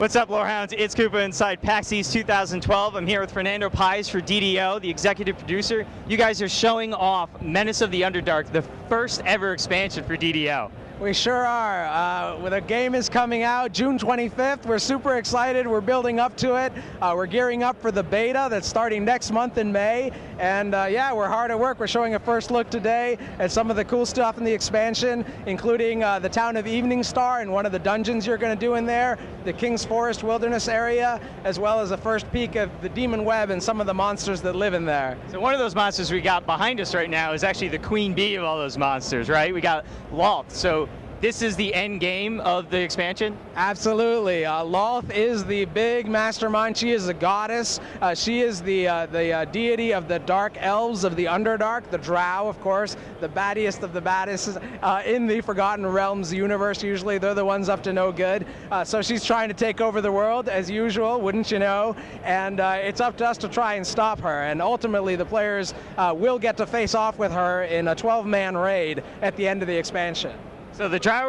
What's up, LoreHounds? It's Koopa inside Pax East 2012. I'm here with Fernando Paiz for DDO, the executive producer. You guys are showing off Menace of the Underdark, the first ever expansion for DDO. We sure are. The game is coming out June 25th. We're super excited. We're building up to it. We're gearing up for the beta that's starting next month in May. And yeah, we're hard at work. We're showing a first look today at some of the cool stuff in the expansion, including the town of Evening Star and one of the dungeons you're going to do in there, the King's Forest Wilderness area, as well as a first peek of the Demon Web and some of the monsters that live in there. So one of those monsters we got behind us right now is actually the queen bee of all those monsters, right? We got Lolth. So this is the end game of the expansion? Absolutely. Lolth is the big mastermind. She is a goddess. She is the deity of the dark elves of the Underdark, the Drow, of course, the baddest of the baddest in the Forgotten Realms universe. Usually they're the ones up to no good. So she's trying to take over the world, as usual, wouldn't you know? And it's up to us to try and stop her. And ultimately, the players will get to face off with her in a 12-man raid at the end of the expansion. So the Drow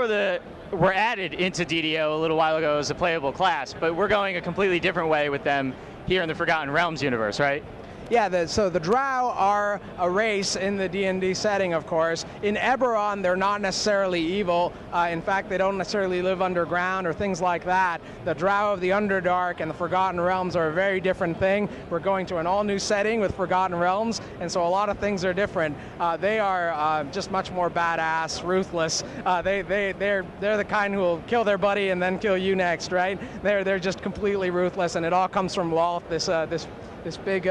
were added into DDO a little while ago as a playable class, but we're going a completely different way with them here in the Forgotten Realms universe, right? Yeah, so the Drow are a race in the D&D setting, of course. In Eberron, they're not necessarily evil. In fact, they don't necessarily live underground or things like that. The Drow of the Underdark and the Forgotten Realms are a very different thing. We're going to an all-new setting with Forgotten Realms, and so a lot of things are different. They are just much more badass, ruthless. They're the kind who will kill their buddy and then kill you next, right? They're just completely ruthless, and it all comes from Lolth, this big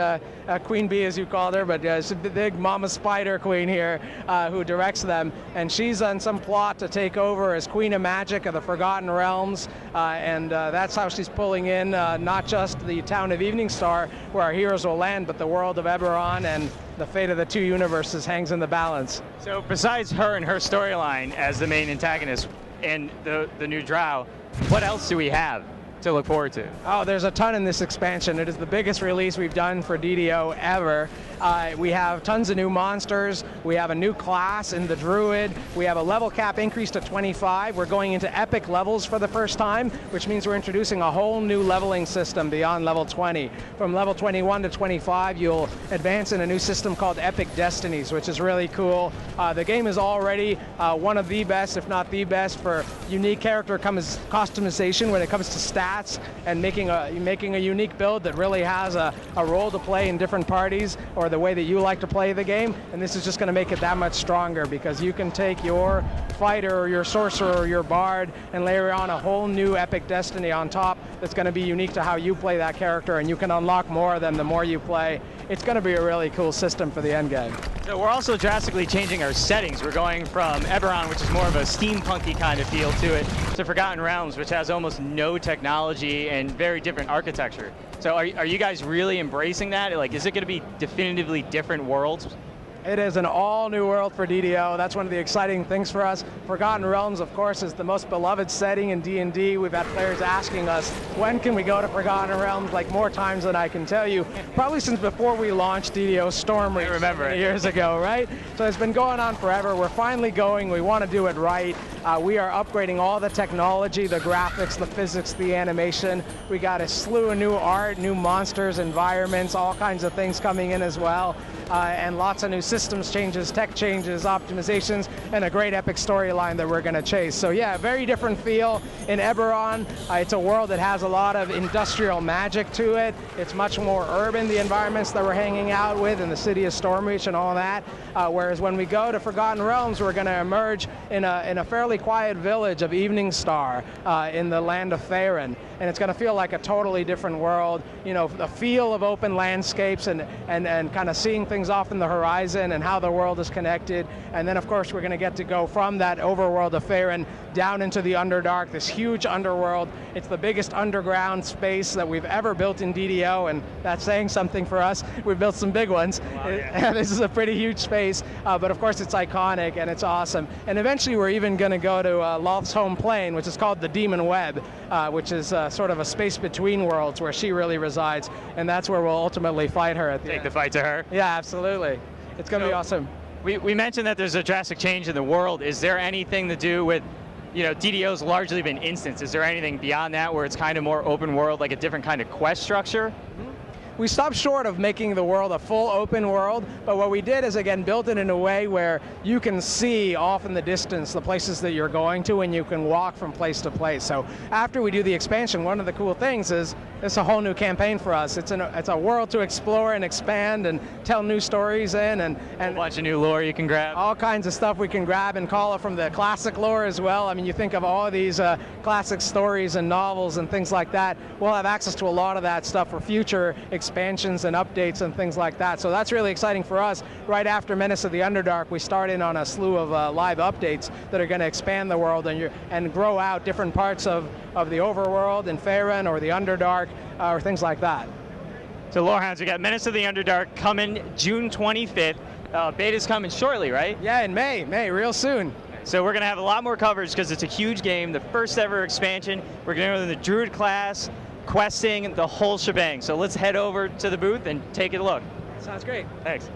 queen bee, as you called her, but it's a big mama spider queen here who directs them. And she's on some plot to take over as Queen of Magic of the Forgotten Realms. And that's how she's pulling in not just the town of Evening Star, where our heroes will land, but the world of Eberron, and the fate of the two universes hangs in the balance. So besides her and her storyline as the main antagonist and the new Drow, what else do we have to look forward to? Oh, there's a ton in this expansion. It is the biggest release we've done for DDO ever. We have tons of new monsters. We have a new class in the Druid. We have a level cap increase to 25. We're going into epic levels for the first time, which means we're introducing a whole new leveling system beyond level 20. From level 21 to 25, you'll advance in a new system called Epic Destinies, which is really cool. The game is already one of the best, if not the best, for unique character customization when it comes to stats and making a unique build that really has a role to play in different parties or the way that you like to play the game. And this is just going to make it that much stronger, because you can take your fighter or your sorcerer or your bard and layer on a whole new epic destiny on top that's going to be unique to how you play that character, and you can unlock more of them the more you play. It's going to be a really cool system for the end game. So we're also drastically changing our settings. We're going from Eberron, which is more of a steampunky kind of feel to it, to Forgotten Realms, which has almost no technology and very different architecture. So are you guys really embracing that? Like, is it going to be definitively different worlds? It is an all-new world for DDO. That's one of the exciting things for us. Forgotten Realms, of course, is the most beloved setting in D&D. We've had players asking us, when can we go to Forgotten Realms, like more times than I can tell you. Probably since before we launched DDO Stormreach. I remember it. Years ago, right? So it's been going on forever. We're finally going. We want to do it right. We are upgrading all the technology, the graphics, the physics, the animation. We got a slew of new art, new monsters, environments, all kinds of things coming in as well. And lots of new systems changes, tech changes, optimizations, and a great epic storyline that we're going to chase. So yeah, very different feel in Eberron. It's a world that has a lot of industrial magic to it. It's much more urban, the environments that we're hanging out with in the city of Stormreach and all that. Whereas when we go to Forgotten Realms, we're going to emerge in a fairly quiet village of Evening Star in the land of Faerun. And it's going to feel like a totally different world. You know, the feel of open landscapes and kind of seeing things off in the horizon and how the world is connected. And then, of course, we're going to get to go from that overworld of Faerun down into the Underdark, this huge underworld. It's the biggest underground space that we've ever built in DDO, and that's saying something for us. We've built some big ones. Wow, yeah. This is a pretty huge space, but of course it's iconic and it's awesome. And eventually we're even going to go to Lolth's home plane, which is called the Demon Web, which is sort of a space between worlds where she really resides, and that's where we'll ultimately fight her at the end. Take the fight to her? Yeah, absolutely. It's going to be awesome. We mentioned that there's a drastic change in the world. Is there anything to do with you know, DDO's largely been instance. Is there anything beyond that where it's kind of more open world, like a different kind of quest structure? We stopped short of making the world a full open world, but what we did is, again, built it in a way where you can see off in the distance the places that you're going to, and you can walk from place to place. So after we do the expansion, one of the cool things is it's a whole new campaign for us. It's a world to explore and expand and tell new stories in, and a bunch of new lore you can grab. All kinds of stuff we can grab and call it from the classic lore as well. I mean, you think of all of these classic stories and novels and things like that. We'll have access to a lot of that stuff for future expansions and updates and things like that. So that's really exciting for us. Right after Menace of the Underdark, we start in on a slew of live updates that are going to expand the world and grow out different parts of the overworld in Faerun or the Underdark or things like that. So LoreHounds, we got Menace of the Underdark coming June 25th. Beta's coming shortly, right? Yeah, in May, real soon. So we're going to have a lot more coverage because it's a huge game, the first ever expansion. We're going to go to the Druid class, questing, the whole shebang. So let's head over to the booth and take a look. Sounds great. Thanks.